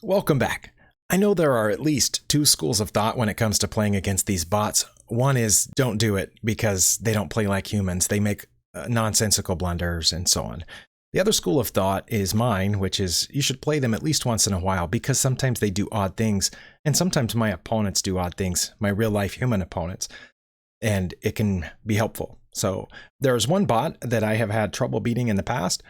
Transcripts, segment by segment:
Welcome back. I know there are at least two schools of thought when it comes to playing against these bots. One is don't do it because they don't play like humans. They make nonsensical blunders and so on. The other school of thought is mine, which is you should play them at least once in a while because sometimes they do odd things, and sometimes my opponents do odd things, my real life human opponents, and it can be helpful. So there's one bot that I have had trouble beating in the past,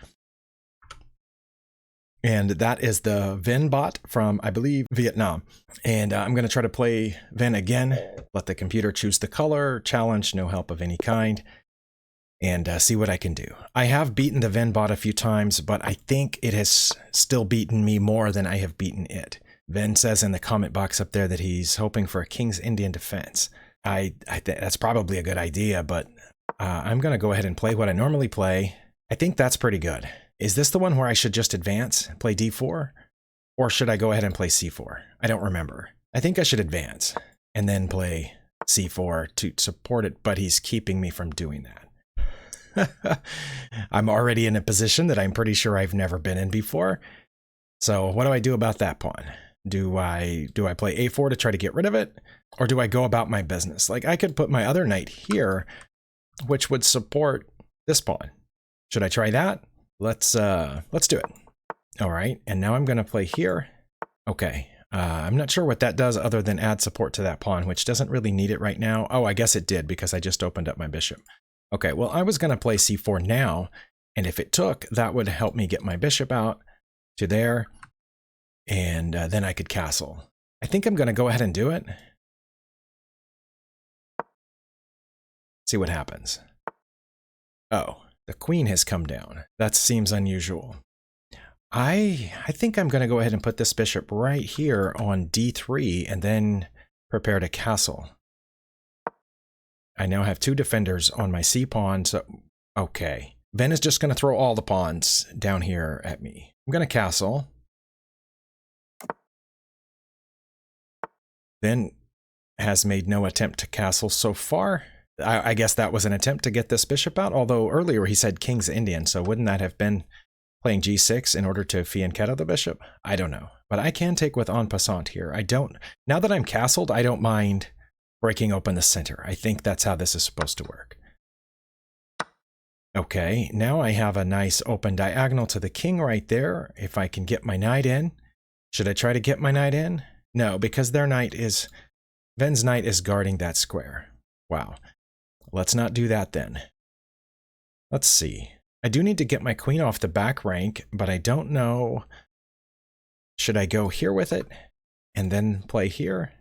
and that is the Vinh-Bot from, I believe, Vietnam. And I'm going to try to play Vinh again, let the computer choose the color, challenge, no help of any kind, and see what I can do. I have beaten the Vinh-Bot a few times, but I think it has still beaten me more than I have beaten it. Vin says in the comment box up there that he's hoping for a King's Indian defense. I think that's probably a good idea, but I'm going to go ahead and play what I normally play. I think that's pretty good. Is this the one where I should just advance, play d4? Or should I go ahead and play c4? I don't remember. I think I should advance and then play c4 to support it, but he's keeping me from doing that. I'm already in a position that I'm pretty sure I've never been in before. So what do I do about that pawn? Do I play a4 to try to get rid of it? Or do I go about my business? Like I could put my other knight here, which would support this pawn. Should I try that? Let's do it. All right, and now I'm going to play here. Okay, I'm not sure what that does other than add support to that pawn, which doesn't really need it right now. Oh, I guess it did because I just opened up my bishop. Okay, well, I was going to play c4 now, and if it took, that would help me get my bishop out to there, and then I could castle. I think I'm going to go ahead and do it. See what happens. Oh. The queen has come down. That seems unusual. I think I'm going to go ahead and put this bishop right here on d3 and then prepare to castle. I now have two defenders on my c pawn, so okay. Vin is just going to throw all the pawns down here at me. I'm going to castle. Vin has made no attempt to castle so far. I guess that was an attempt to get this bishop out, although earlier he said King's Indian, so wouldn't that have been playing g6 in order to fianchetto the bishop? I don't know, but I can take with en passant here. Now that I'm castled, I don't mind breaking open the center. I think that's how this is supposed to work. Okay, now I have a nice open diagonal to the king right there. If I can get my knight in. Should I try to get my knight in? No, because Vin's knight is guarding that square. Wow. Let's not do that then. Let's see. I do need to get my queen off the back rank, but I don't know. Should I go here with it and then play here?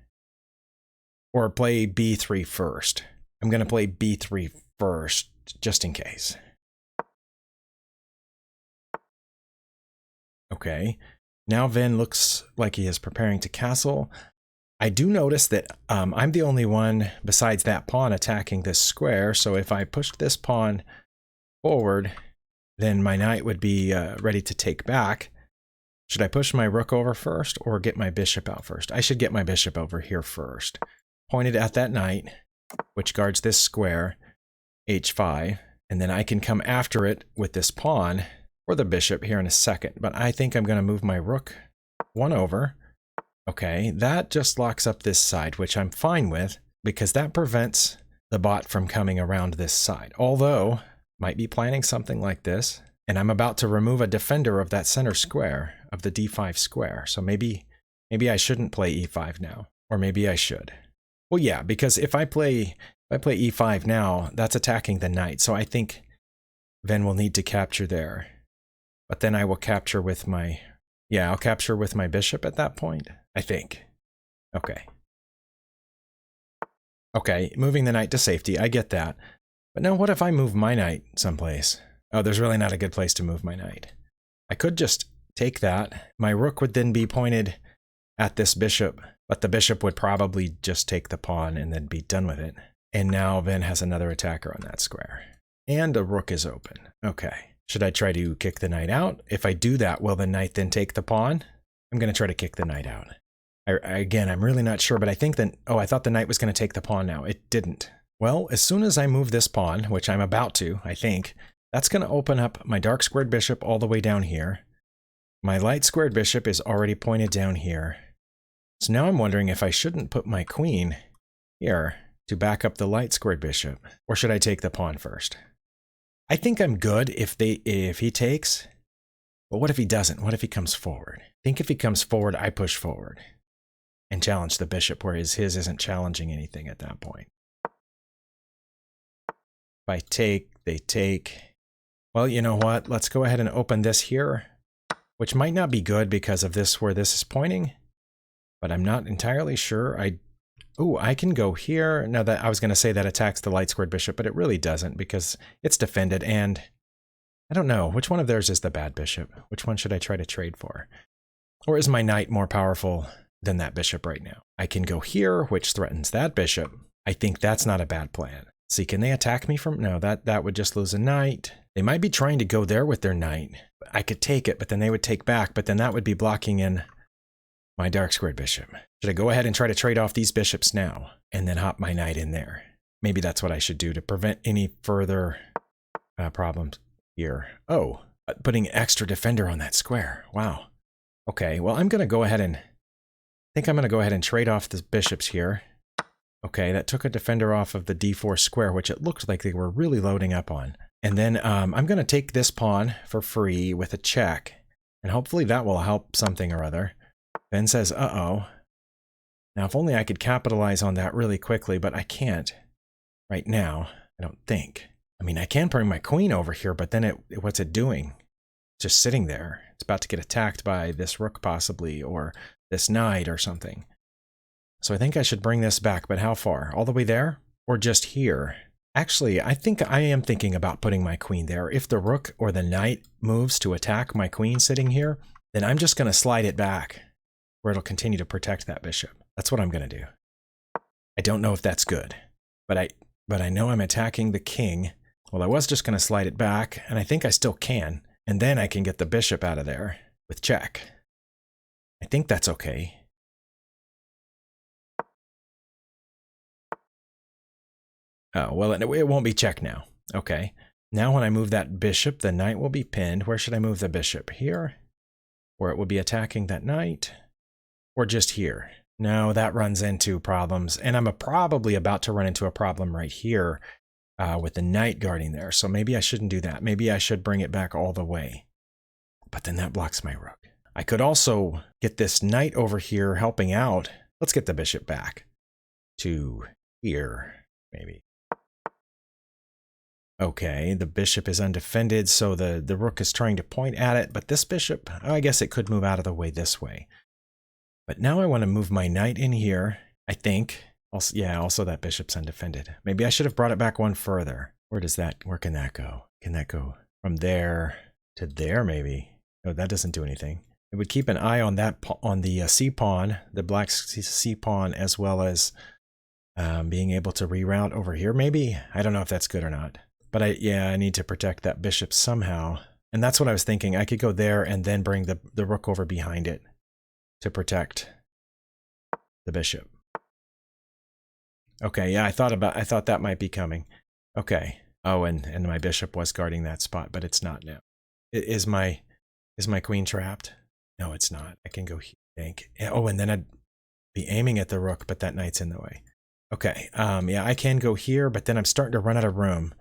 Or play b3 first? I'm going to play b3 first, just in case. Okay. Now Vin looks like he is preparing to castle. I do notice that I'm the only one besides that pawn attacking this square, so if I pushed this pawn forward, then my knight would be ready to take back. Should I push my rook over first or get my bishop out first? I should get my bishop over here first. Pointed at that knight, which guards this square, h5, and then I can come after it with this pawn or the bishop here in a second, but I think I'm going to move my rook one over. Okay, that just locks up this side, which I'm fine with, because that prevents the bot from coming around this side. Although, might be planning something like this, and I'm about to remove a defender of that center square, of the d5 square, so maybe I shouldn't play e5 now, or maybe I should. Well, yeah, because if I play e5 now, that's attacking the knight, so I think Vin will need to capture there. But then I will capture with my... Yeah, I'll capture with my bishop at that point, I think. Okay. Okay, moving the knight to safety, I get that. But now what if I move my knight someplace? Oh, there's really not a good place to move my knight. I could just take that. My rook would then be pointed at this bishop, but the bishop would probably just take the pawn and then be done with it. And now Vin has another attacker on that square. And a rook is open. Okay. Should I try to kick the knight out? If I do that, will the knight then take the pawn? I'm going to try to kick the knight out. Again, I'm really not sure, but I think that... Oh, I thought the knight was going to take the pawn now. It didn't. Well, as soon as I move this pawn, which I'm about to, I think, that's going to open up my dark squared bishop all the way down here. My light squared bishop is already pointed down here. So now I'm wondering if I shouldn't put my queen here to back up the light squared bishop, or should I take the pawn first? I think I'm good if he takes, but what if he doesn't? What if he comes forward? I think if he comes forward, I push forward and challenge the bishop, whereas his isn't challenging anything at that point. If I take, they take. Well, you know what? Let's go ahead and open this here, which might not be good because of this, where this is pointing, but I'm not entirely sure. I can go here. Now that I was going to say that attacks the light squared bishop, but it really doesn't because it's defended, and I don't know. Which one of theirs is the bad bishop? Which one should I try to trade for? Or is my knight more powerful than that bishop right now? I can go here, which threatens that bishop. I think that's not a bad plan. See, can they attack me from? No, that would just lose a knight. They might be trying to go there with their knight. I could take it, but then they would take back, but then that would be blocking in my dark squared bishop. Should I go ahead and try to trade off these bishops now and then hop my knight in there? Maybe that's what I should do to prevent any further problems here. Oh, putting extra defender on that square. Wow. Okay, well, I'm going to go ahead and trade off the bishops here. Okay, that took a defender off of the d4 square, which it looked like they were really loading up on. And then I'm going to take this pawn for free with a check, and hopefully that will help something or other. Ben says, uh-oh. Now, if only I could capitalize on that really quickly, but I can't right now, I don't think. I mean, I can bring my queen over here, but then what's it doing? Just sitting there. It's about to get attacked by this rook possibly, or this knight or something. So I think I should bring this back, but how far? All the way there? Or just here? Actually, I think I am thinking about putting my queen there. If the rook or the knight moves to attack my queen sitting here, then I'm just going to slide it back where it'll continue to protect that bishop. That's what I'm going to do. I don't know if that's good, but I know I'm attacking the king. Well, I was just going to slide it back, and I think I still can. And then I can get the bishop out of there with check. I think that's okay. Oh, well, it won't be check now. Okay. Now when I move that bishop, the knight will be pinned. Where should I move the bishop? Here? Where it will be attacking that knight? Or just here? No, that runs into problems. And I'm probably about to run into a problem right here with the knight guarding there. So maybe I shouldn't do that. Maybe I should bring it back all the way. But then that blocks my rook. I could also get this knight over here helping out. Let's get the bishop back to here, maybe. Okay, the bishop is undefended, so the rook is trying to point at it, but this bishop, I guess it could move out of the way this way. But now I want to move my knight in here, I think. Also, yeah, also that bishop's undefended. Maybe I should have brought it back one further. Where can that go? Can that go from there to there, maybe? No, that doesn't do anything. It would keep an eye on that, on the c-pawn, the black c-pawn, as well as being able to reroute over here, maybe? I don't know if that's good or not. But I need to protect that bishop somehow. And that's what I was thinking. I could go there and then bring the rook over behind it to protect the bishop. Okay, yeah, I thought that might be coming. Okay. Oh, and my bishop was guarding that spot, but it's not now. Is my queen trapped? No, it's not. I can go here, I think. Oh, and then I'd be aiming at the rook, but that knight's in the way. Okay, yeah, I can go here, but then I'm starting to run out of room.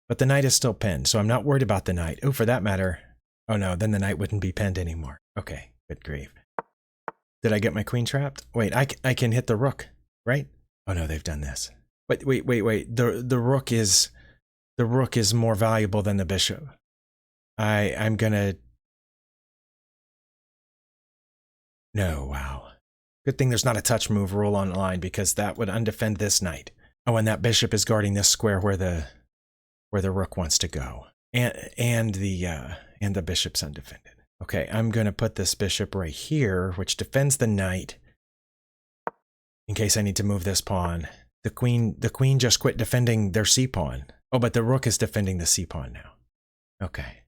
But the knight is still pinned, so I'm not worried about the knight. Oh, for that matter. Oh no, then the knight wouldn't be pinned anymore. Okay, good grief. Did I get my queen trapped? Wait, I can hit the rook, right? Oh no, they've done this. But wait. The rook is more valuable than the bishop. I'm gonna. No, wow. Good thing there's not a touch move rule online, because that would undefend this knight. Oh, and that bishop is guarding this square where the rook wants to go, and the bishop's undefended. Okay, I'm going to put this bishop right here, which defends the knight in case I need to move this pawn. The queen just quit defending their c-pawn. Oh, but the rook is defending the c-pawn now. Okay,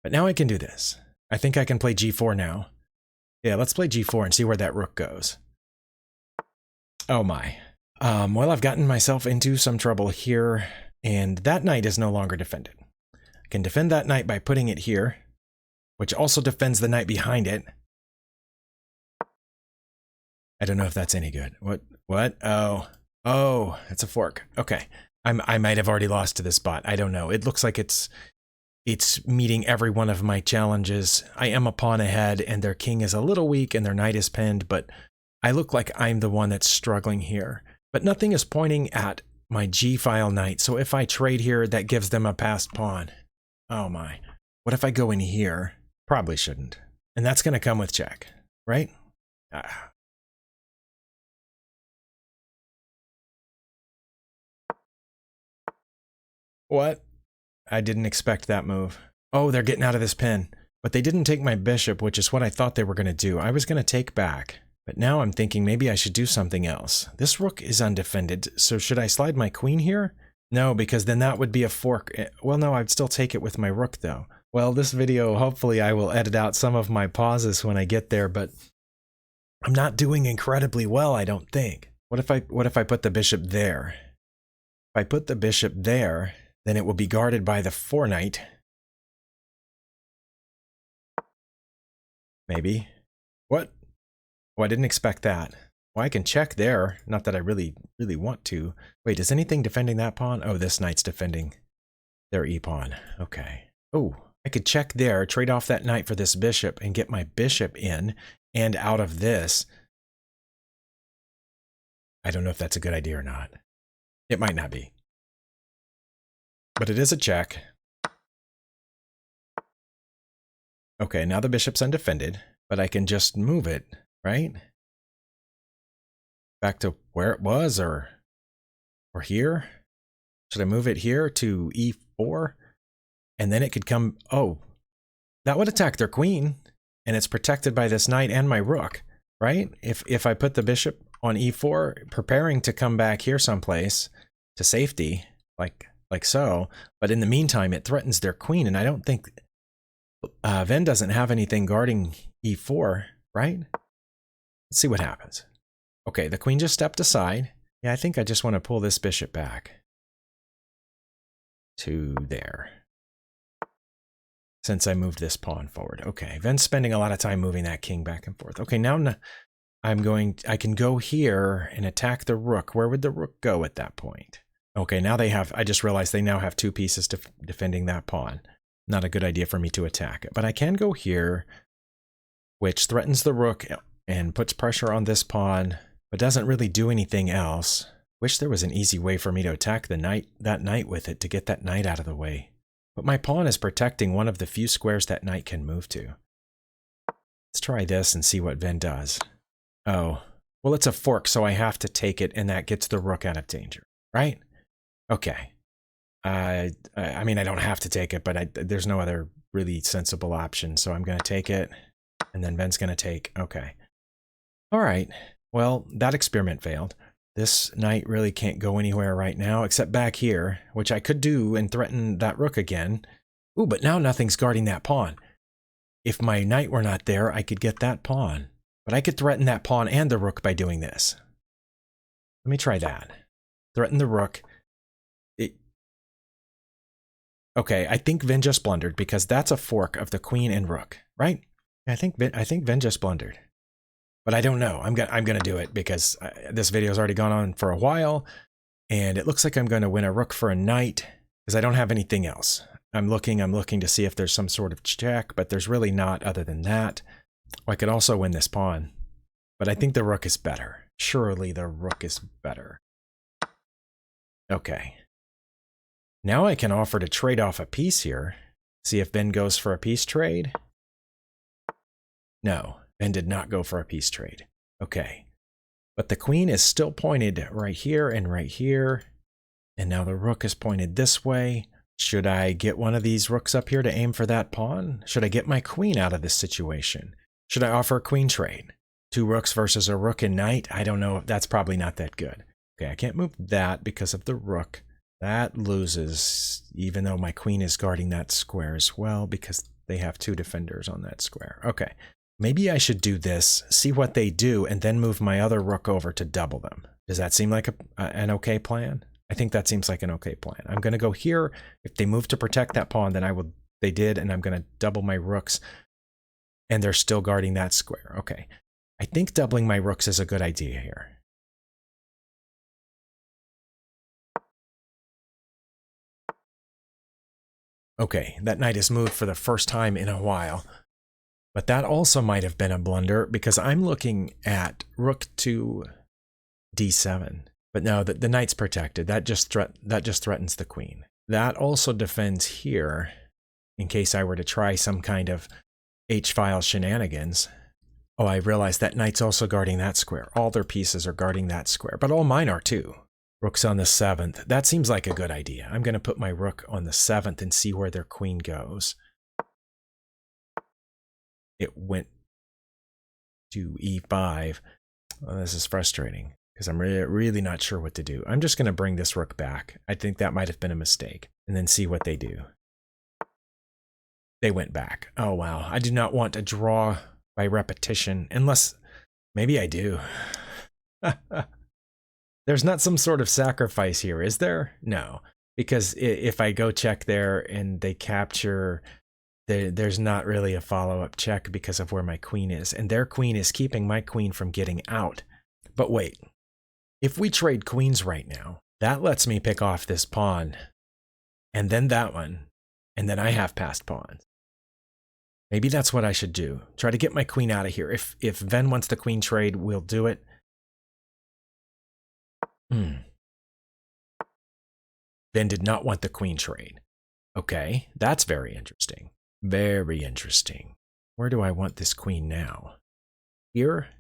but now I can do this. I think I can play g4 now. Yeah, let's play g4 and see where that rook goes. Oh my. Well, I've gotten myself into some trouble here. And that knight is no longer defended. I can defend that knight by putting it here. which also defends the knight behind it. I don't know if that's any good. What? Oh, it's a fork. Okay. I might have already lost to this bot. I don't know. It looks like it's meeting every one of my challenges. I am a pawn ahead, and their king is a little weak, and their knight is pinned, but I look like I'm the one that's struggling here. But nothing is pointing at my g-file knight, so if I trade here, that gives them a passed pawn. Oh my. What if I go in here? Probably shouldn't. And that's going to come with check, right? What? I didn't expect that move. Oh, they're getting out of this pin. But they didn't take my bishop, which is what I thought they were going to do. I was going to take back. But now I'm thinking maybe I should do something else. This rook is undefended, so should I slide my queen here? No, because then that would be a fork. Well, no, I'd still take it with my rook, though. Well, this video, hopefully I will edit out some of my pauses when I get there, but I'm not doing incredibly well, I don't think. What if I put the bishop there? If I put the bishop there, then it will be guarded by the 4 knight. Maybe. What? Oh, I didn't expect that. Well, I can check there. Not that I really want to. Wait, is anything defending that pawn? Oh, this knight's defending their e-pawn. Okay. Oh, I could check there, trade off that knight for this bishop, and get my bishop in and out of this. I don't know if that's a good idea or not. It might not be. But it is a check. Okay, now the bishop's undefended, but I can just move it, right? Back to where it was, or here? Should I move it here to e4? And then it could come, oh, that would attack their queen, and it's protected by this knight and my rook, right? If I put the bishop on e4, preparing to come back here someplace to safety, like so, but in the meantime, it threatens their queen, and I don't think Vinh doesn't have anything guarding e4, right? Let's see what happens. Okay, the queen just stepped aside. Yeah, I think I just want to pull this bishop back to there, since I moved this pawn forward. Okay, Vinh's spending a lot of time moving that king back and forth. Okay, now I can go here and attack the rook. Where would the rook go at that point? Okay, now I just realized they now have 2 pieces defending that pawn. Not a good idea for me to attack it, but I can go here, which threatens the rook and puts pressure on this pawn, but doesn't really do anything else. Wish there was an easy way for me to attack that knight with it to get that knight out of the way. But my pawn is protecting one of the few squares that knight can move to. Let's try this and see what Vinh does. Oh, well, it's a fork, so I have to take it, and that gets the rook out of danger, right? Okay. I mean, I don't have to take it, but there's no other really sensible option, so I'm going to take it, and then Vinh's going to take. Okay. All right. Well, that experiment failed. This knight really can't go anywhere right now, except back here, which I could do and threaten that rook again. Ooh, but now nothing's guarding that pawn. If my knight were not there, I could get that pawn. But I could threaten that pawn and the rook by doing this. Let me try that. Threaten the rook. Okay, I think Vinh just blundered because that's a fork of the queen and rook, right? I think Vinh just blundered. But I don't know. I'm gonna do it because this video's already gone on for a while, and it looks like I'm going to win a rook for a knight because I don't have anything else. I'm looking to see if there's some sort of check, but there's really not other than that. I could also win this pawn, but I think the rook is better. Surely the rook is better. Okay. Now I can offer to trade off a piece here. See if Vinh goes for a piece trade. No, Vinh did not go for a piece trade. Okay. But the queen is still pointed right here and right here. And now the rook is pointed this way. Should I get one of these rooks up here to aim for that pawn? Should I get my queen out of this situation? Should I offer a queen trade? 2 rooks versus a rook and knight? I don't know. That's probably not that good. Okay, I can't move that because of the rook. That loses, even though my queen is guarding that square as well, because they have 2 defenders on that square. Okay, maybe I should do this, see what they do, and then move my other rook over to double them. Does that seem like an okay plan? I think that seems like an okay plan. I'm going to go here. If they move to protect that pawn, then they did, and I'm going to double my rooks. And they're still guarding that square. Okay. I think doubling my rooks is a good idea here. Okay, that knight is moved for the first time in a while. But that also might have been a blunder because I'm looking at rook to d7. But no, the knight's protected. That just threatens the queen. That also defends here in case I were to try some kind of h-file shenanigans. Oh, I realized that knight's also guarding that square. All their pieces are guarding that square, but all mine are too. Rook's on the 7th. That seems like a good idea. I'm going to put my rook on the 7th and see where their queen goes. It went to e5. Oh, this is frustrating because I'm really not sure what to do. I'm just going to bring this rook back. I think that might have been a mistake. And then see what they do. They went back. Oh, wow. I do not want to draw by repetition unless maybe I do. There's not some sort of sacrifice here, is there? No, because if I go check there and they capture, there's not really a follow-up check because of where my queen is. And their queen is keeping my queen from getting out. But wait, if we trade queens right now, that lets me pick off this pawn. And then that one. And then I have passed pawns. Maybe that's what I should do. Try to get my queen out of here. If Ven wants the queen trade, we'll do it. Ven did not want the queen trade. Okay, that's very interesting. Very interesting. Where do I want this queen now? Here?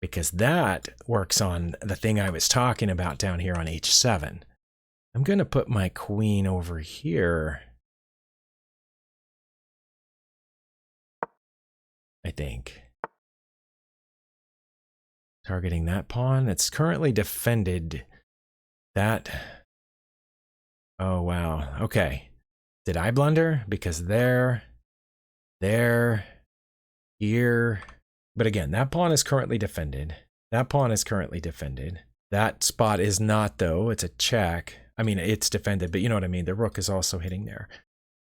Because that works on the thing I was talking about down here on h7. I'm going to put my queen over here. I think. Targeting that pawn. It's currently defended. That. Oh, wow. Okay. Did I blunder? Because there, here. But again, that pawn is currently defended. That pawn is currently defended. That spot is not, though. It's a check. I mean, it's defended, but you know what I mean. The rook is also hitting there.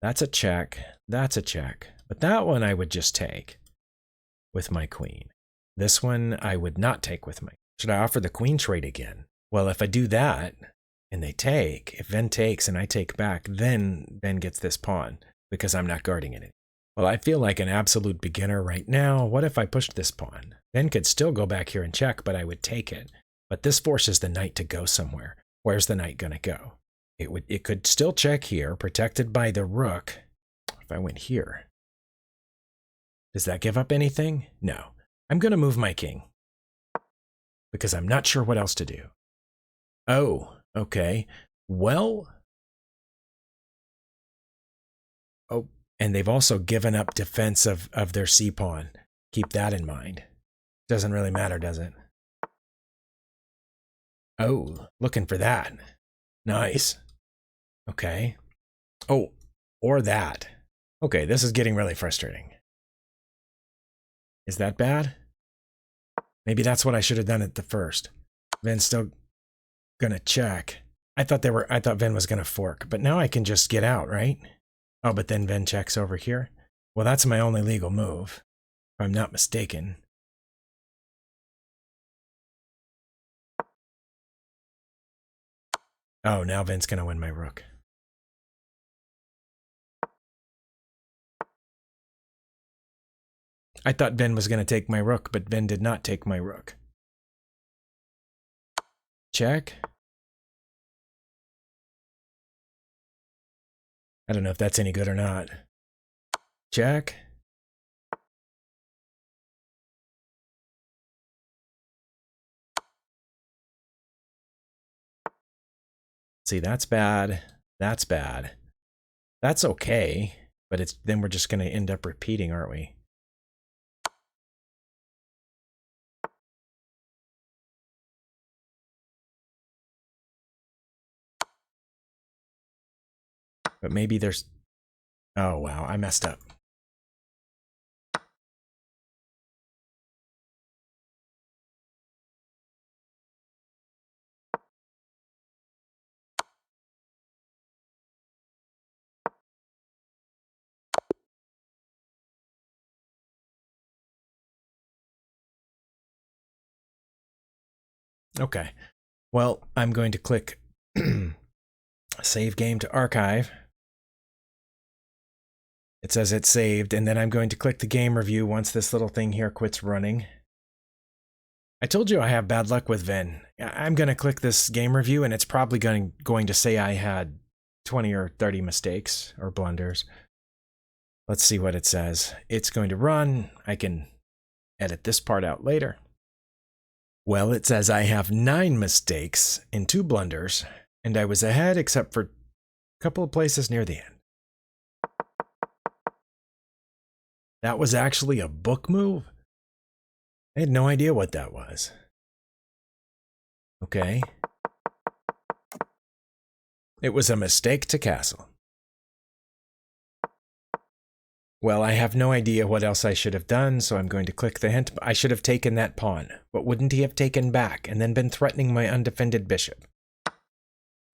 That's a check. That's a check. But that one I would just take with my queen. This one I would not take with my... Should I offer the queen trade again? Well, if I do that and they take, if Ven takes and I take back, then Ven gets this pawn because I'm not guarding it. Well, I feel like an absolute beginner right now. What if I pushed this pawn? Ven could still go back here and check, but I would take it. But this forces the knight to go somewhere. Where's the knight going to go? It could still check here, protected by the rook. If I went here, does that give up anything? No. I'm going to move my king because I'm not sure what else to do. Oh, okay. Well, oh, and they've also given up defense of their c-pawn. Keep that in mind. Doesn't really matter, does it? Oh, looking for that. Nice. Okay. Oh, or that. Okay, this is getting really frustrating. Is that bad? Maybe that's what I should have done at the first. Ven's still gonna check. I thought Ven was gonna fork, but now I can just get out, right? Oh, but then Ven checks over here. Well, that's my only legal move, if I'm not mistaken. Oh, now Ven's gonna win my rook. I thought Ven was gonna take my rook, but Ven did not take my rook. Check. I don't know if that's any good or not. Check. See, that's bad. That's bad. That's okay, but then we're just going to end up repeating, aren't we? But maybe there's... Oh, wow, I messed up. Okay. Well, I'm going to click save game to archive. It says it's saved, and then I'm going to click the game review once this little thing here quits running. I told you I have bad luck with Vin. I'm going to click this game review, and it's probably going to say I had 20 or 30 mistakes or blunders. Let's see what it says. It's going to run. I can edit this part out later. Well, it says I have 9 mistakes and 2 blunders, and I was ahead except for a couple of places near the end. That was actually a book move? I had no idea what that was. Okay. It was a mistake to castle. Well, I have no idea what else I should have done, so I'm going to click the hint. I should have taken that pawn. But wouldn't he have taken back and then been threatening my undefended bishop?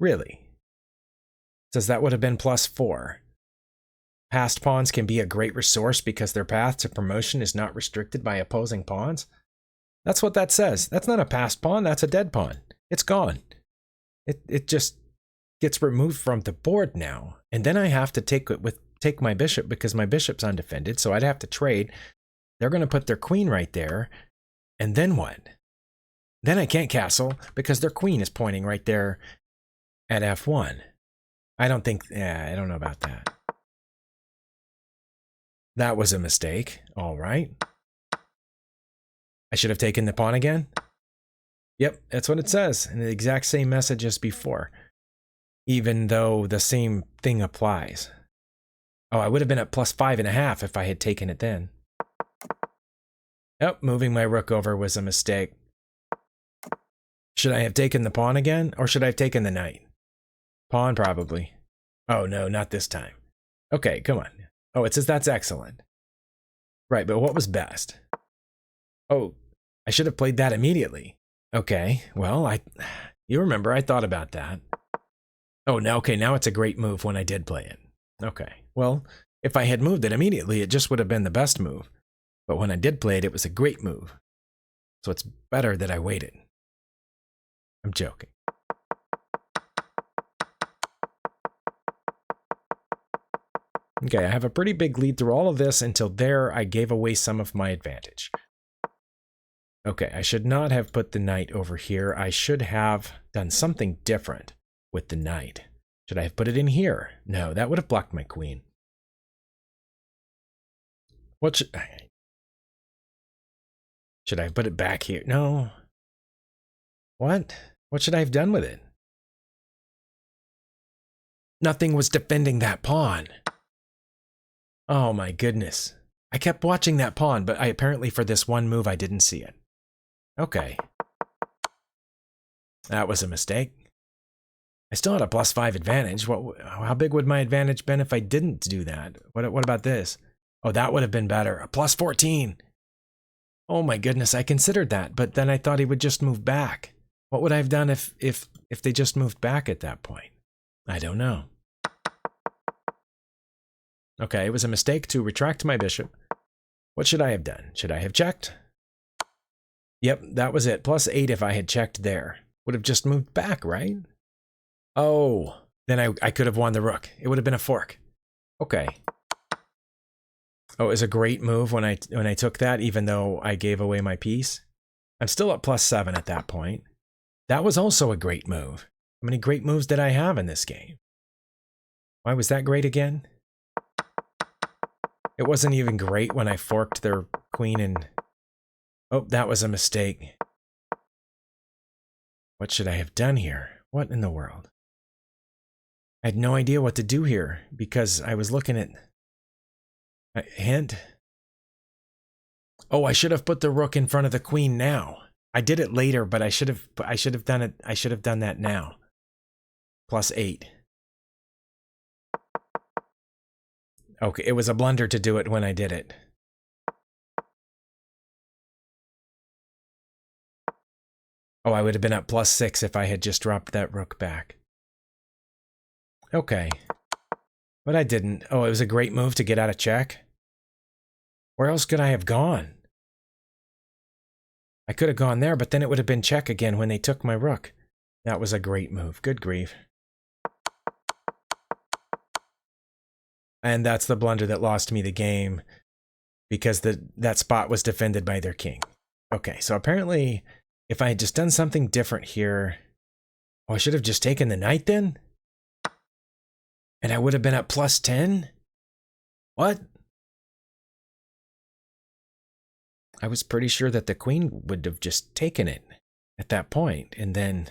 Really? It says that would have been +4. Passed pawns can be a great resource because their path to promotion is not restricted by opposing pawns. That's what that says. That's not a passed pawn, that's a dead pawn. It's gone. It just gets removed from the board now. And then I have to take my bishop because my bishop's undefended, so I'd have to trade. They're going to put their queen right there. And then what? Then I can't castle because their queen is pointing right there at f1. I don't know about that. That was a mistake. All right. I should have taken the pawn again. Yep, that's what it says. And the exact same message as before. Even though the same thing applies. Oh, I would have been at +5.5 if I had taken it then. Yep, moving my rook over was a mistake. Should I have taken the pawn again? Or should I have taken the knight? Pawn, probably. Oh, no, not this time. Okay, come on. Oh, it says that's excellent. Right, but what was best? Oh, I should have played that immediately. Okay, well, you remember, I thought about that. Oh, now it's a great move when I did play it. Okay, well, if I had moved it immediately, it just would have been the best move. But when I did play it, it was a great move. So it's better that I waited. I'm joking. Okay, I have a pretty big lead through all of this until there I gave away some of my advantage. Okay, I should not have put the knight over here. I should have done something different with the knight. Should I have put it in here? No, that would have blocked my queen. What should I put it back here? No. What? What should I have done with it? Nothing was defending that pawn. Oh my goodness. I kept watching that pawn, but apparently for this one move I didn't see it. Okay. That was a mistake. I still had a +5 advantage. How big would my advantage been if I didn't do that? What about this? Oh, that would have been better. A +14. Oh my goodness, I considered that, but then I thought he would just move back. What would I have done if they just moved back at that point? I don't know. Okay, it was a mistake to retract my bishop. What should I have done? Should I have checked? Yep, that was it. +8 if I had checked there. Would have just moved back, right? Oh, then I could have won the rook. It would have been a fork. Okay. Oh, it was a great move when I took that, even though I gave away my piece. I'm still at +7 at that point. That was also a great move. How many great moves did I have in this game? Why was that great again? It wasn't even great when I forked their queen and... Oh, that was a mistake. What should I have done here? What in the world? I had no idea what to do here because I was looking at... A hint? Oh, I should have put the rook in front of the queen now. I did it later, but I should have done it. I should have done that now. +8. Okay, it was a blunder to do it when I did it. Oh, I would have been at +6 if I had just dropped that rook back. Okay. But I didn't. Oh, it was a great move to get out of check. Where else could I have gone? I could have gone there, but then it would have been check again when they took my rook. That was a great move. Good grief. And that's the blunder that lost me the game, because that spot was defended by their king. Okay, so apparently if I had just done something different here, oh, I should have just taken the knight then? And I would have been at plus 10? What? I was pretty sure that the queen would have just taken it at that point, and then...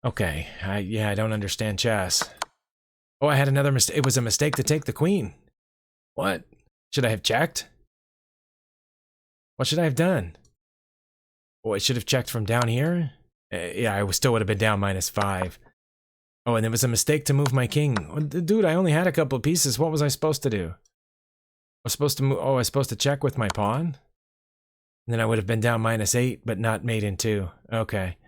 Okay, yeah, I don't understand chess. Oh, I had another mistake. It was a mistake to take the queen. What? Should I have checked? What should I have done? Oh, I should have checked from down here? Yeah, I still would have been down -5. Oh, and it was a mistake to move my king. Dude, I only had a couple of pieces. What was I supposed to do? I was supposed to move. Oh, I was supposed to check with my pawn? And then I would have been down -8, but not mate in 2. Okay.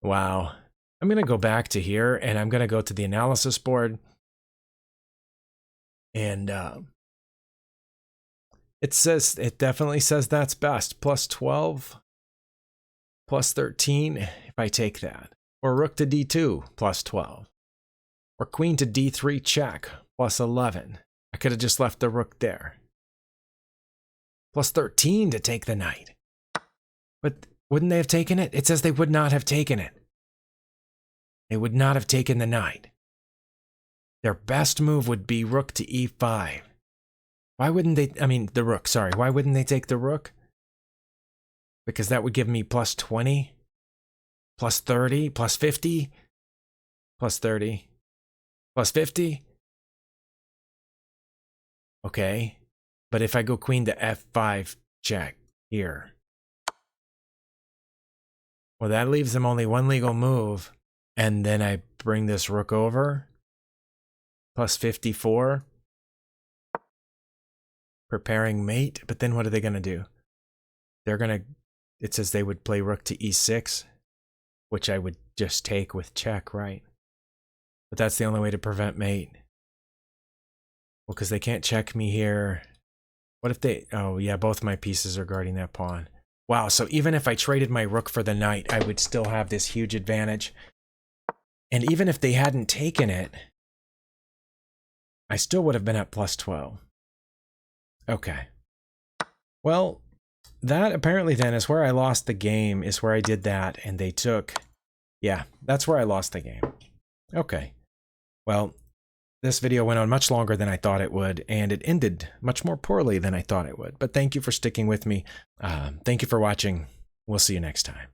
Wow. I'm going to go back to here, and I'm going to go to the analysis board. And it definitely says that's best. +12, +13, if I take that. Or rook to d2, +12. Or queen to d3 check, +11. I could have just left the rook there. +13 to take the knight. But wouldn't they have taken it? It says they would not have taken it. They would not have taken the knight. Their best move would be rook to e5. Why wouldn't they, I mean, the rook, sorry. Why wouldn't they take the rook? Because that would give me +20, +30, +50, +30, +50. Okay. But if I go queen to f5 check here, well, that leaves them only one legal move. And then I bring this rook over, +54, preparing mate. But then what are they going to do? They're going to, it says they would play rook to e6, which I would just take with check, right? But that's the only way to prevent mate. Well, because they can't check me here. What if they, oh yeah, both my pieces are guarding that pawn. Wow, so even if I traded my rook for the knight, I would still have this huge advantage. And even if they hadn't taken it, I still would have been at +12. Okay. Well, that apparently then is where I lost the game, is where I did that, and they took... Yeah, that's where I lost the game. Okay. Well, this video went on much longer than I thought it would, and it ended much more poorly than I thought it would. But thank you for sticking with me. Thank you for watching. We'll see you next time.